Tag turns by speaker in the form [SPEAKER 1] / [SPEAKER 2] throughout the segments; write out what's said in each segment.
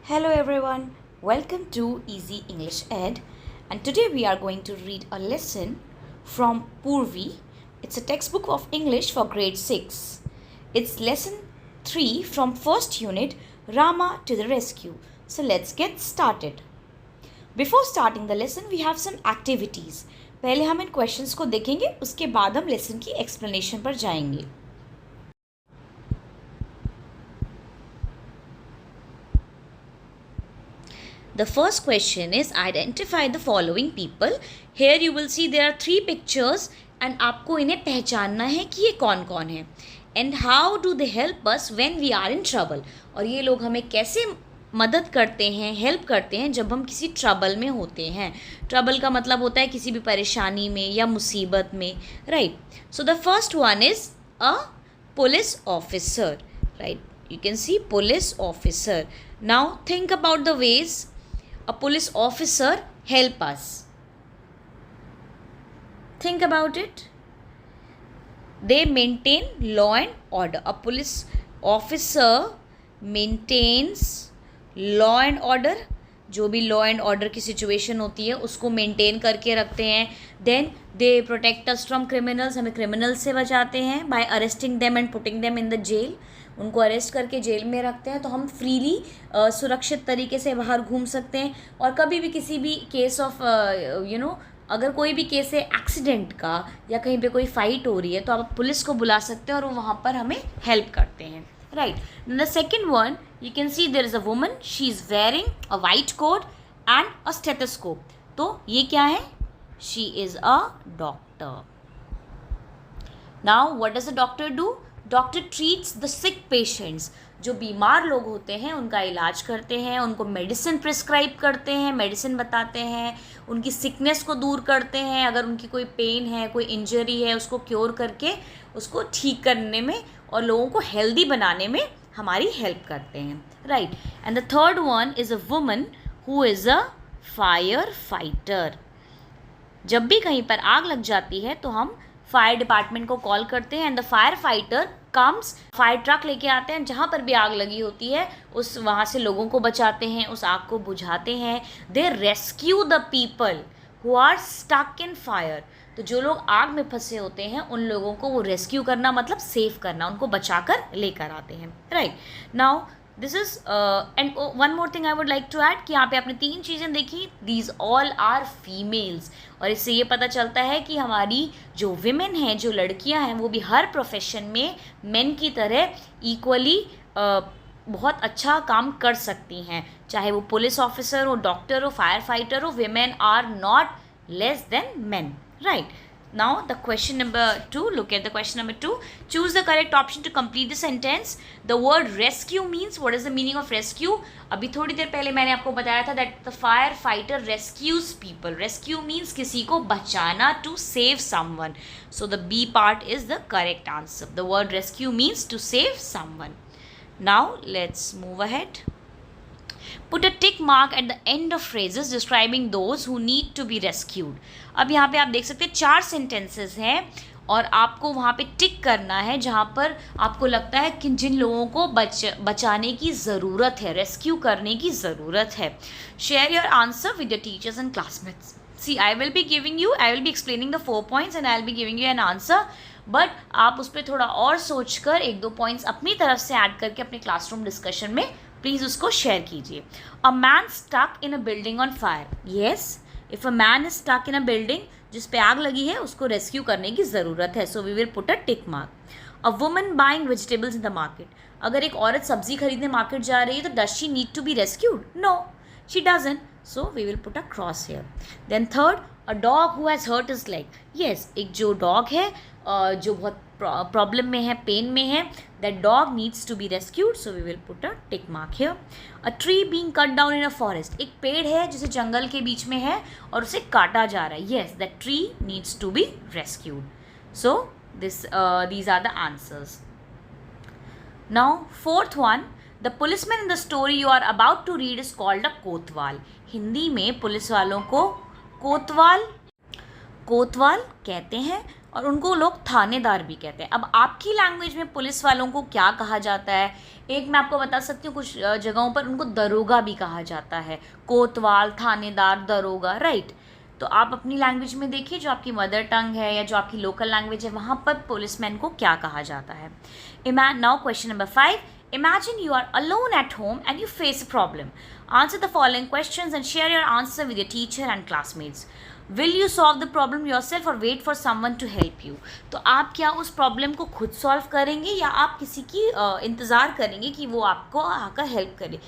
[SPEAKER 1] Hello everyone, welcome to Easy English Ed, and today we are going to read a lesson from Purvi. It's a textbook of English for grade 6. It's lesson 3 from first unit, Rama to the rescue. So let's get started. Before starting the lesson, we have some activities. पहले हम इन questions को देखेंगे, उसके बाद हम lesson की explanation पर जाएंगे. The first question is identify the following people. Here you will see there are 3 pictures and आपको इन्हें पहचानना है कि ये कौन कौन है. And how do they help us when we are in trouble? और ये लोग हमें कैसे मदद करते हैं, हेल्प करते हैं जब हम किसी ट्रबल में होते हैं. ट्रबल का मतलब होता है किसी भी परेशानी में या मुसीबत में, right. So the first one is a police officer, right. You can see police officer. Now think about the ways a police officer help us. Think about it. They maintain law and order. A police officer maintains law and order. जो भी law and order की situation होती है उसको maintain करके रखते हैं. Then they protect us from criminals. हमें क्रिमिनल्स से बचाते हैं by arresting them and putting them in the jail. उनको अरेस्ट करके जेल में रखते हैं तो हम फ्रीली सुरक्षित तरीके से बाहर घूम सकते हैं. और कभी भी किसी भी केस ऑफ अगर कोई भी केस है एक्सीडेंट का या कहीं पे कोई फाइट हो रही है तो आप पुलिस को बुला सकते हैं और वो वहाँ पर हमें हेल्प करते हैं, right. The second one, you can see there is a woman. She is wearing a white coat and a stethoscope. तो ये क्या है? She is a doctor. Now what does the doctor do? Doctor treats the sick patients. जो बीमार लोग होते हैं उनका इलाज करते हैं, उनको मेडिसिन प्रिस्क्राइब करते हैं, मेडिसिन बताते हैं, उनकी सिकनेस को दूर करते हैं. अगर उनकी कोई पेन है, कोई इंजरी है, उसको क्योर करके उसको ठीक करने में और लोगों को हेल्दी बनाने में हमारी हेल्प करते हैं, right. And the third one is a woman who is a fire fighter. जब भी कहीं पर आग लग जाती है तो हम फायर डिपार्टमेंट को कॉल करते हैं and the fire fighter comes. Fire truck लेके आते हैं, जहाँ पर भी आग लगी होती है उस वहाँ से लोगों को बचाते हैं, उस आग को बुझाते हैं. They rescue the people who are stuck in fire. तो जो लोग आग में फंसे होते हैं उन लोगों को वो रेस्क्यू करना मतलब सेव करना, उनको बचाकर लेकर आते हैं, right. Now this is and one more thing I would like to add कि यहाँ पे आपने 3 चीज़ें देखी. These all are females. और इससे ये पता चलता है कि हमारी जो विमेन हैं, जो लड़कियाँ हैं, वो भी हर प्रोफेशन में मेन की तरह इक्वली बहुत अच्छा काम कर सकती हैं. चाहे वो पुलिस ऑफिसर हो, डॉक्टर हो, फायर फाइटर हो, women are not less than men, right. Now the question number 2, look at the question number 2. Choose the correct option to complete the sentence. The word rescue means, what is the meaning of rescue? अभी थोड़ी देर पहले मैंने आपको बताया था that the firefighter rescues people. Rescue means किसी को बचाना, to save someone. So the B part is the correct answer. The word rescue means to save someone. Now let's move ahead. Put a tick mark at the end of phrases describing those who need to be rescued. अब यहाँ पे आप देख सकते हैं 4 sentences हैं और आपको वहाँ पे टिक करना है जहाँ पर आपको लगता है कि जिन लोगों को बचाने की ज़रूरत है, रेस्क्यू करने की ज़रूरत है. Share your answer with your teachers and classmates. See, I will be explaining the 4 points and I will be giving you an answer. But आप उस पर थोड़ा और सोचकर 1-2 पॉइंट्स अपनी तरफ से ऐड करके अपने क्लासरूम डिस्कशन में प्लीज़ उसको शेयर कीजिए. A man stuck in a building on fire. Yes, if a man is stuck in a building, जिस पे आग लगी है उसको रेस्क्यू करने की ज़रूरत है. So we will put a tick mark. A woman buying vegetables in the market. अगर एक औरत सब्जी खरीदने मार्केट जा रही है तो does she need to be rescued? No, she doesn't. So we will put a cross here. Then third, a dog who has hurt his leg. Yes, एक जो dog है जो बहुत प्रॉब्लम में है, पेन में है, that dog needs to be rescued. So we will put a tick mark here. A tree being cut down in a forest. एक पेड़ है जिसे जंगल के बीच में है और उसे काटा जा रहा है. Yes, that tree needs to be rescued. So these are the answers. Now fourth one. The policeman in the story you are about to read is called a कोतवाल. हिंदी में पुलिस वालों को कोतवाल कहते हैं. और उनको लोग थानेदार भी कहते हैं। अब आपकी लैंग्वेज में पुलिस वालों को क्या कहा जाता है? एक मैं आपको बता सकती हूँ, कुछ जगहों पर उनको दरोगा भी कहा जाता है। कोतवाल, थानेदार, दरोगा, राइट। तो आप अपनी लैंग्वेज में देखिए, जो आपकी मदर टंग है या जो आपकी लोकल लैंग्वेज है, वहाँ पर पुलिसमैन को क्या कहा जाता है। Now question number 5, imagine you are alone at home and you face a problem. Answer the following questions and share your answer with your teacher and classmates. Will you solve the problem yourself or wait for someone to help you? तो आप क्या उस problem को खुद solve करेंगे या आप किसी की इंतज़ार करेंगे कि वो आपको आकर हेल्प करे?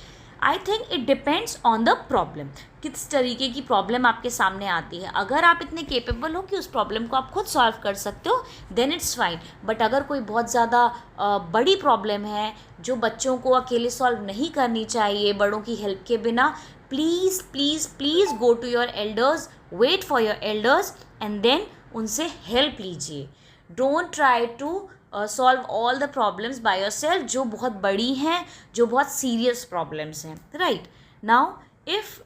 [SPEAKER 1] I think it depends on the problem, किस तरीके की प्रॉब्लम आपके सामने आती है। अगर आप इतने केपेबल हो कि उस प्रॉब्लम को आप खुद सॉल्व कर सकते हो, देन इट्स फाइन। बट अगर कोई बहुत ज़्यादा बड़ी प्रॉब्लम है जो बच्चों को अकेले सॉल्व नहीं करनी चाहिए बड़ों की हेल्प के बिना, please please please go to your elders, wait for your elders and then उनसे हेल्प लीजिए। Don't try to solve all the problems by yourself, जो बहुत बड़ी हैं, जो बहुत सीरियस प्रॉब्लम्स हैं, right. Now if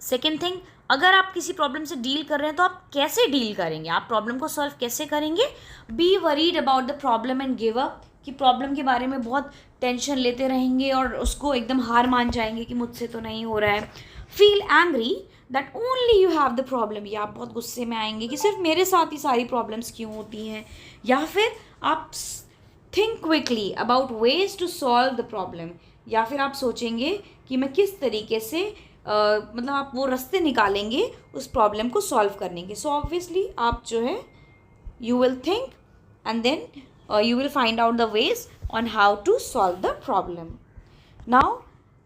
[SPEAKER 1] second thing, अगर आप किसी प्रॉब्लम से डील कर रहे हैं तो आप कैसे डील करेंगे, आप प्रॉब्लम को सॉल्व कैसे करेंगे? Be worried about the problem and give up, कि प्रॉब्लम के बारे में बहुत टेंशन लेते रहेंगे और उसको एकदम हार मान जाएंगे कि मुझसे तो नहीं हो रहा है। Feel angry that only you have the problem, या आप बहुत गुस्से में आएंगे कि सिर्फ मेरे साथ ही सारी प्रॉब्लम्स क्यों होती हैं। या फिर आप think quickly about ways to solve the problem, या फिर आप सोचेंगे कि मैं किस तरीके से मतलब आप वो रास्ते निकालेंगे उस प्रॉब्लम को सॉल्व करने के। सो ऑब्वियसली आप जो है you will think and then you will find out the ways on how to solve the problem. Now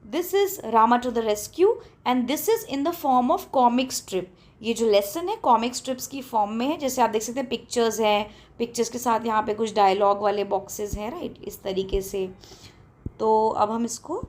[SPEAKER 1] this is Rama to the rescue and this is in the form of comic strip. ये जो lesson है comic strips की form में है। जैसे आप देख सकते हैं पिक्चर्स हैं, पिक्चर्स के साथ यहाँ पे कुछ डायलॉग वाले बॉक्सेस हैं, राइट, इस तरीके से। तो अब हम इसको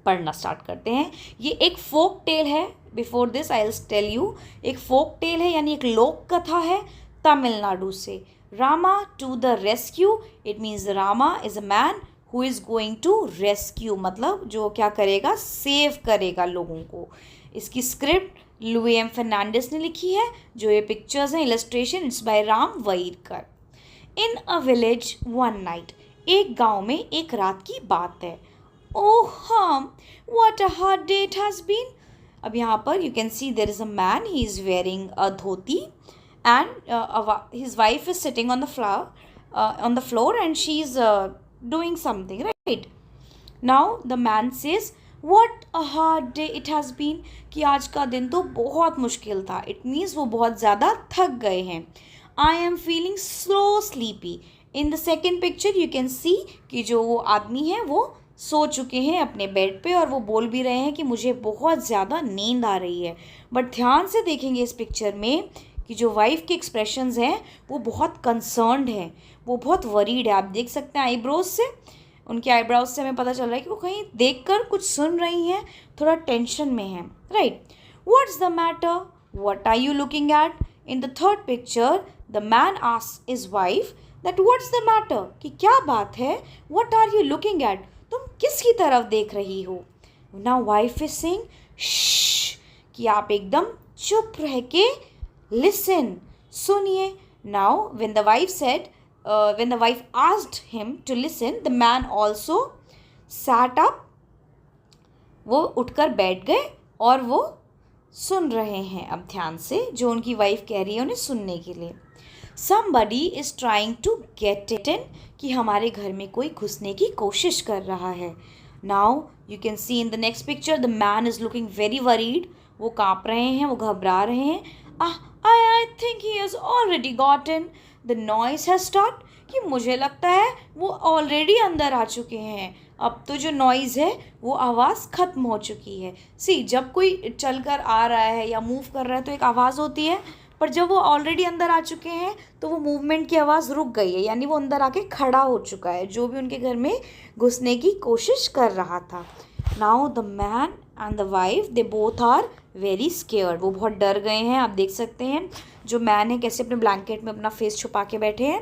[SPEAKER 1] पढ़ना स्टार्ट करते हैं। ये एक फोक टेल है। Before this I will tell you, एक फोक टेल है यानी एक लोक कथा है तमिलनाडु से। Rama to the rescue, it means Rama is a man who is going to rescue, मतलब जो क्या करेगा, सेव करेगा लोगों को। इसकी स्क्रिप्ट लुई एम फर्नांडिस ने लिखी है। जो ये पिक्चर्स हैं, illustration, it's by Ram Vairkar. In a village one night, एक गांव में एक रात की बात है। Oh hmm, what a hard day it has been. अब यहाँ पर you can see there is a man, he is wearing a dhoti and his wife is sitting on the floor and she's doing something, right? Now the man says, what a hard day it has been, कि आज का दिन तो बहुत मुश्किल था। It means वो बहुत ज़्यादा थक गए हैं। I am feeling so sleepy. In the second picture you can see कि जो वो आदमी है वो सो चुके हैं अपने बेड पे और वो बोल भी रहे हैं कि मुझे बहुत ज़्यादा नींद आ रही है। बट ध्यान से देखेंगे इस पिक्चर में कि जो वाइफ के एक्सप्रेशंस हैं वो बहुत कंसर्न्ड है, वो बहुत वरीड है। आप देख सकते हैं आईब्रोज से, उनके आईब्रोज से हमें पता चल रहा है कि वो कहीं देखकर कुछ सुन रही हैं, थोड़ा टेंशन में है, right. What's the matter, what are you looking at. In the third picture the man asks his wife that what's the matter, कि क्या बात है, what are you looking at, तुम किसकी तरफ देख रही हो। Now wife is saying shh, कि आप एकदम चुप रह के listen, सुनिए। Now when the wife asked him to listen, the man also sat up, वो उठकर बैठ गए और वो सुन रहे हैं अब ध्यान से जो उनकी वाइफ कह रही है उन्हें सुनने के लिए। Somebody is trying to get in, कि हमारे घर में कोई घुसने की कोशिश कर रहा है। Now you can see in the next picture the man is looking very worried, वो काँप रहे हैं, वो घबरा रहे हैं। I think he has already gotten. The noise has stopped, कि मुझे लगता है वो ऑलरेडी अंदर आ चुके हैं। अब तो जो नॉइज़ है वो आवाज़ ख़त्म हो चुकी है। सी, जब कोई चलकर आ रहा है या मूव कर रहा है तो एक आवाज़ होती है, पर जब वो ऑलरेडी अंदर आ चुके हैं तो वो मूवमेंट की आवाज़ रुक गई है, यानी वो अंदर आके खड़ा हो चुका है जो भी उनके घर में घुसने की कोशिश कर रहा था। Now the man and the wife they both are very scared, वो बहुत डर गए हैं। आप देख सकते हैं जो मैन है कैसे अपने ब्लैंकेट में अपना फेस छुपा के बैठे हैं।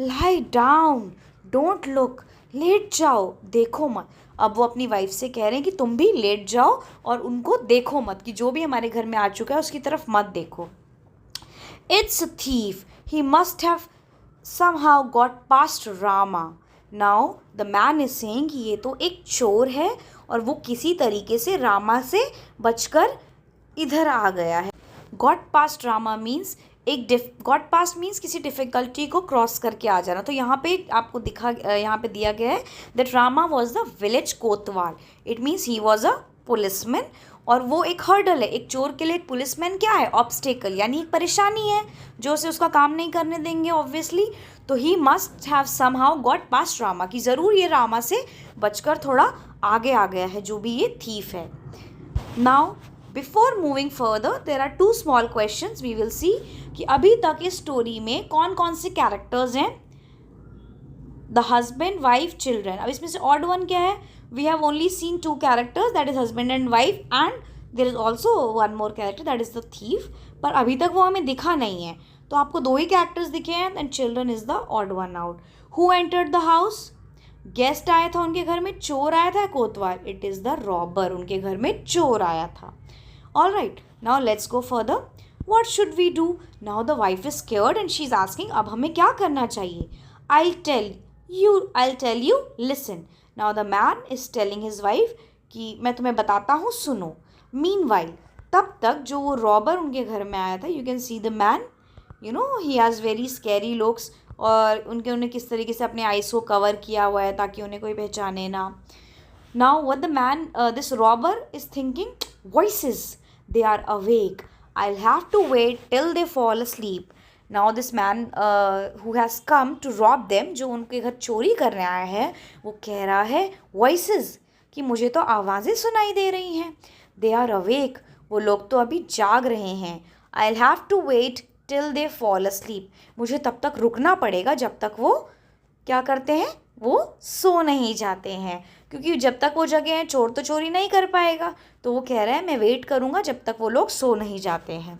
[SPEAKER 1] लाई डाउन, डोंट लुक, लेट जाओ, देखो मत। अब वो अपनी वाइफ से कह रहे हैं कि तुम भी लेट जाओ और उनको देखो मत, कि जो भी हमारे घर में आ चुका है उसकी तरफ मत देखो। It's a thief. He must have somehow got past Rama. Now the man is saying कि ये तो एक चोर है और वो किसी तरीके से रामा से बचकर इधर आ गया है. Got past Rama means got past means किसी डिफ़िकल्टी को क्रॉस करके आ जाना. तो यहाँ पे आपको यहाँ पे दिया गया है that Rama was the village kotwal. It means he was a policeman. और वो एक हर्डल है. एक चोर के लिए एक पुलिसमैन क्या है? ऑब्स्टेकल, यानी एक परेशानी है जो उसे उसका काम नहीं करने देंगे ऑब्वियसली. तो he must have somehow got past Rama, कि ज़रूर ये रामा से बचकर थोड़ा आगे आ गया है जो भी ये थीफ है. Now before moving further there are 2 small questions we will see कि अभी तक इस स्टोरी में कौन कौन से कैरेक्टर्स हैं. The husband, wife, children. अब इसमें से ऑड वन क्या है? We have only seen 2 characters, that is husband and wife, and there is also one more character that is the thief. पर अभी तक वो हमें दिखा नहीं है. तो आपको 2 ही कैरेक्टर्स दिखे हैं and children is the odd one out. Who entered the house? Guest आया था उनके घर में. चोर आया था कोतवाल. It is the robber. उनके घर में चोर आया था. All right, now let's go further. What should we do? Now the wife is scared and she's asking, अब हमें क्या करना चाहिए? I'll tell you, listen. Now the man is telling his wife कि मैं तुम्हें बताता हूँ, सुनो. Meanwhile, तब तक जो वो रॉबर उनके घर में आया था, you can see the man, you know, he has very scary looks. और उन्हें किस तरीके से अपने आइस को कवर किया हुआ है ताकि उन्हें कोई पहचाने ना. Now what the man, this robber is thinking, voices. They are awake. I'll have to wait till they fall asleep. Now this man who has come to rob them, जो उनके घर चोरी करने आया है, वो कह रहा है voices, कि मुझे तो आवाज़ें सुनाई दे रही हैं. They are awake. वो लोग तो अभी जाग रहे हैं. I'll have to wait till they fall asleep. मुझे तब तक रुकना पड़ेगा जब तक वो क्या करते हैं? वो सो नहीं जाते हैं. क्योंकि जब तक वो जगह हैं चोर तो चोरी नहीं कर पाएगा. तो वो कह रहा है मैं वेट करूँगा जब तक वो लोग सो नहीं जाते हैं.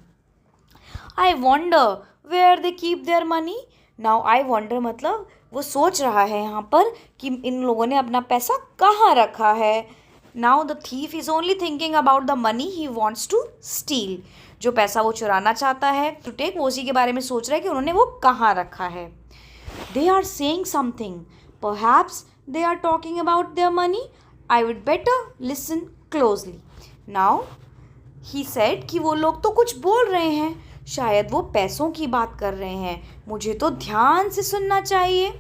[SPEAKER 1] I wonder where they keep their money. Now I wonder मतलब वो सोच रहा है यहाँ पर कि इन लोगों ने अपना पैसा कहाँ रखा है. Now the thief is only thinking about the money he wants to steal. जो पैसा वो चुराना चाहता है टू टेक, वो उसी के बारे में सोच रहा है कि उन्होंने वो कहाँ रखा है. They are saying something. Perhaps they are talking about their money. I would better listen closely. Now he said कि वो लोग तो कुछ बोल रहे हैं, शायद वो पैसों की बात कर रहे हैं, मुझे तो ध्यान से सुनना चाहिए.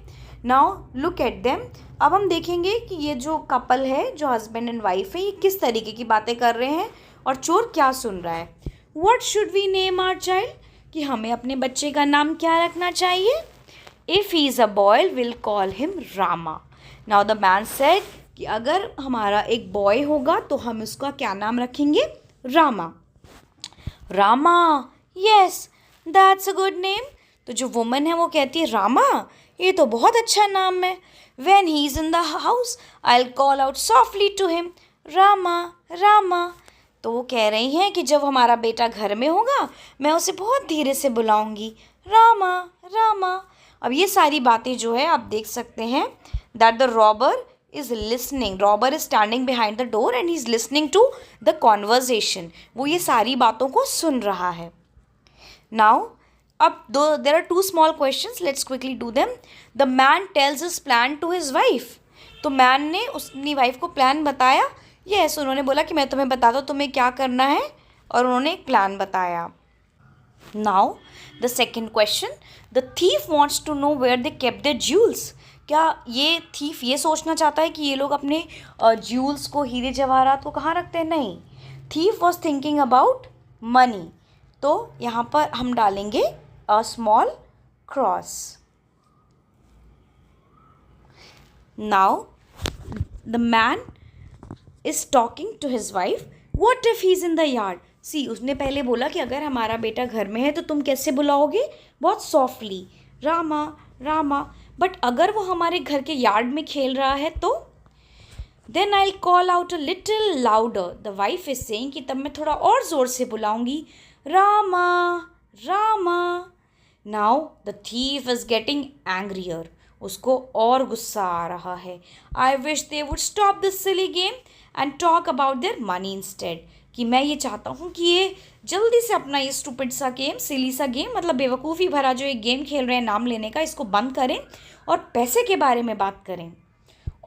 [SPEAKER 1] Now look at them. अब हम देखेंगे कि ये जो कपल है, जो हस्बैंड एंड वाइफ है, ये किस तरीके की बातें कर रहे हैं और चोर क्या सुन रहा है. What should we name our child? कि हमें अपने बच्चे का नाम क्या रखना चाहिए. If he is a boy, we'll call him Rama. Now the man said कि अगर हमारा एक बॉय होगा तो हम उसका क्या नाम रखेंगे? Rama. Rama, yes that's a good name. तो जो वुमन है वो कहती है रामा, ये तो बहुत अच्छा नाम है. When he is in the house I will call out softly to him, Rama Rama. तो वो कह रही हैं कि जब हमारा बेटा घर में होगा मैं उसे बहुत धीरे से बुलाऊंगी, रामा रामा. अब ये सारी बातें जो है आप देख सकते हैं that the robber is listening. Robber is standing behind the door and he is listening to the conversation. वो ये सारी बातों को सुन रहा है. Now, अब there are 2 small questions. Let's quickly do them. The man tells his plan to his wife. तो man ने अपनी वाइफ को प्लान बताया. Yes, उन्होंने बोला कि मैं तुम्हें बताता हूँ तुम्हें क्या करना है, और उन्होंने एक प्लान बताया. Now, the second question. The thief wants to know where they kept their jewels. क्या ये थीफ ये सोचना चाहता है कि ये लोग अपने ज्यूल्स को, हीरे जवाहरात को कहाँ रखते हैं? नहीं. Thief was thinking about money. तो यहाँ पर हम डालेंगे a small cross. Now the man is talking to his wife. What if he is in the yard. See, उसने पहले बोला कि अगर हमारा बेटा घर में है तो तुम कैसे बुलाओगे? बहुत सॉफ्टली, रामा रामा. बट अगर वो हमारे घर के यार्ड में खेल रहा है तो then I will call out a little louder. The wife is saying कि तब मैं थोड़ा और ज़ोर से बुलाऊंगी, Rama Rama. Now the thief is getting angrier. उसको और गुस्सा आ रहा है. I wish they would stop this silly game and talk about their money instead. कि मैं ये चाहता हूँ कि ये जल्दी से अपना ये स्टूपिड सा गेम, सिली सा गेम, मतलब बेवकूफ़ी भरा जो एक गेम खेल रहे हैं नाम लेने का, इसको बंद करें और पैसे के बारे में बात करें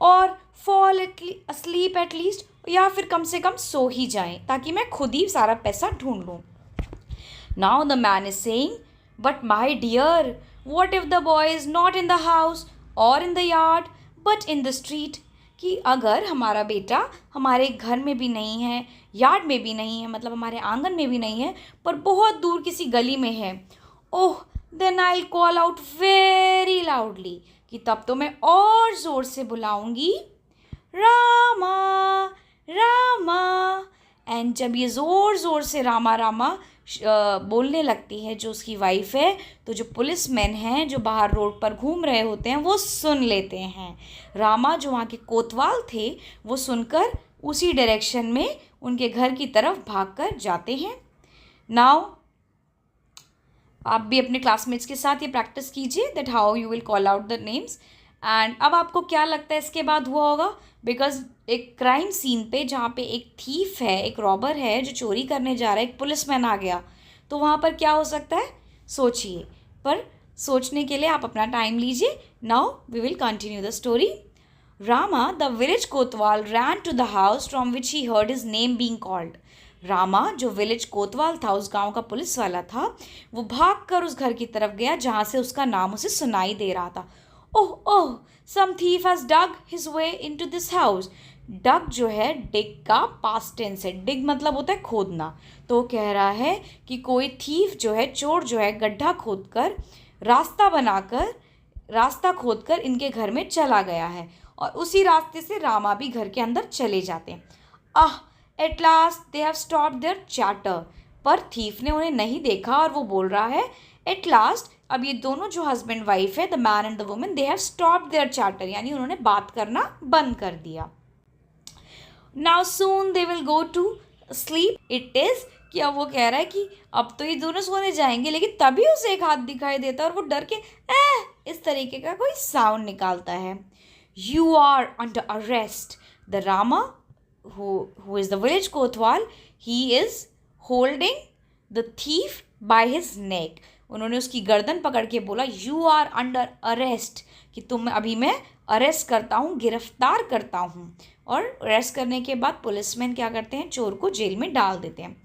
[SPEAKER 1] और फॉल अस्लीप एटलीस्ट, या फिर कम से कम सो ही जाएं ताकि मैं खुद ही सारा पैसा ढूंढ लूँ. Now the man is saying, but my dear, what if the boy is not in the house or in the yard but in the street? कि अगर हमारा बेटा हमारे घर में भी नहीं है, यार्ड में भी नहीं है, मतलब हमारे आंगन में भी नहीं है, पर बहुत दूर किसी गली में है. Oh, then I call out very loudly, कि तब तो मैं और ज़ोर से बुलाऊंगी, रामा रामा. एंड जब ये ज़ोर ज़ोर से रामा रामा बोलने लगती है जो उसकी वाइफ है, तो जो पुलिसमैन हैं जो बाहर रोड पर घूम रहे होते हैं वो सुन लेते हैं. रामा जो वहाँ के कोतवाल थे वो सुनकर उसी डायरेक्शन में उनके घर की तरफ भागकर जाते हैं. नाउ आप भी अपने क्लासमेट्स के साथ ये प्रैक्टिस कीजिए that how you will call out the names. And अब आपको क्या लगता है इसके बाद हुआ होगा? बिकॉज एक क्राइम सीन पे जहाँ पे एक थीफ है, एक रॉबर है जो चोरी करने जा रहा है, एक पुलिसमैन आ गया, तो वहाँ पर क्या हो सकता है सोचिए. पर सोचने के लिए आप अपना टाइम लीजिए. Now we will continue the story. Rama the village kotwal ran to the house from which he heard his name being called. Rama जो विलेज कोतवाल था, उस गांव का पुलिस वाला था, वो भागकर उस घर की तरफ गया जहाँ से उसका नाम उसे सुनाई दे रहा था. Oh oh, some thief has dug his way into this house. Dug जो है डिग का पास्ट टेंस है. डिग मतलब होता है खोदना. तो कह रहा है कि कोई थीफ जो है, चोर जो है, गड्ढा खोदकर रास्ता खोदकर इनके घर में चला गया है और उसी रास्ते से रामा भी घर के अंदर चले जाते हैं. Ah, at last they have stop their chatter. पर थीफ ने उन्हें नहीं देखा और वो बोल रहा है एट लास्ट. अब ये दोनों जो हस्बैंड वाइफ है, the man and the woman, they have stop their chatter, यानी उन्होंने बात करना बंद कर दिया. Now soon they will go to sleep. It is कि अब वो कह रहा है कि अब तो ये दोनों सोने जाएंगे, लेकिन तभी उसे एक हाथ दिखाई देता है और वो डर के इस तरीके का कोई साउंड निकालता है. You are under arrest. The Rama who is the village kotwal, he is holding the thief by his neck. उन्होंने उसकी गर्दन पकड़ के बोला यू आर अंडर अरेस्ट, कि तुम अभी मैं अरेस्ट करता हूँ, गिरफ्तार करता हूँ. और अरेस्ट करने के बाद पुलिसमैन क्या करते हैं, चोर को जेल में डाल देते हैं.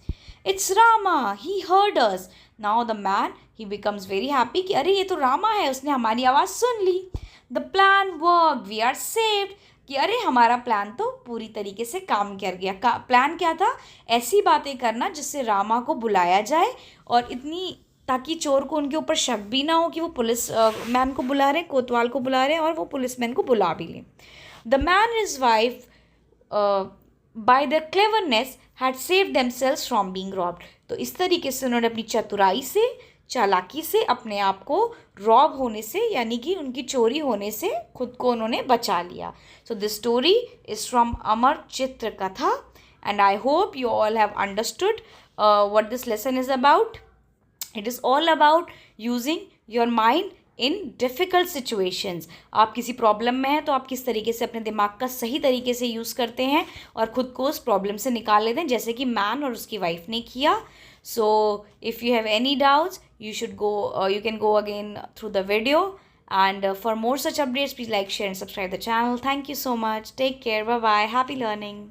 [SPEAKER 1] It's Rama, he heard us. Now the man he becomes very happy कि अरे ये तो रामा है, उसने हमारी आवाज़ सुन ली. The plan work, we are saved, कि अरे हमारा प्लान तो पूरी तरीके से काम कर गया. प्लान क्या था? ऐसी बातें करना जिससे रामा को बुलाया जाए और इतनी, ताकि चोर को उनके ऊपर शक भी ना हो कि वो पुलिस मैन को बुला रहे हैं, कोतवाल को बुला रहे हैं, और वो पुलिसमैन को बुला भी लें. The man and his wife by the cleverness had saved themselves from being robbed. तो इस तरीके से उन्होंने अपनी चतुराई से, चालाकी से अपने आप को रॉब होने से, यानी कि उनकी चोरी होने से खुद को उन्होंने बचा लिया. So this story is from Amar Chitra Katha and I hope you all have understood what this lesson is about. It is all about using your mind in difficult situations. आप किसी प्रॉब्लम में हैं तो आप किस तरीके से अपने दिमाग का सही तरीके से यूज़ करते हैं और ख़ुद को उस प्रॉब्लम से निकाल लेते हैं, जैसे कि मैन और उसकी वाइफ ने किया. So if you have any doubts, you can go again through the video, and for more such updates, please like, share and subscribe the channel. Thank you so much. Take care. Bye bye. Happy learning.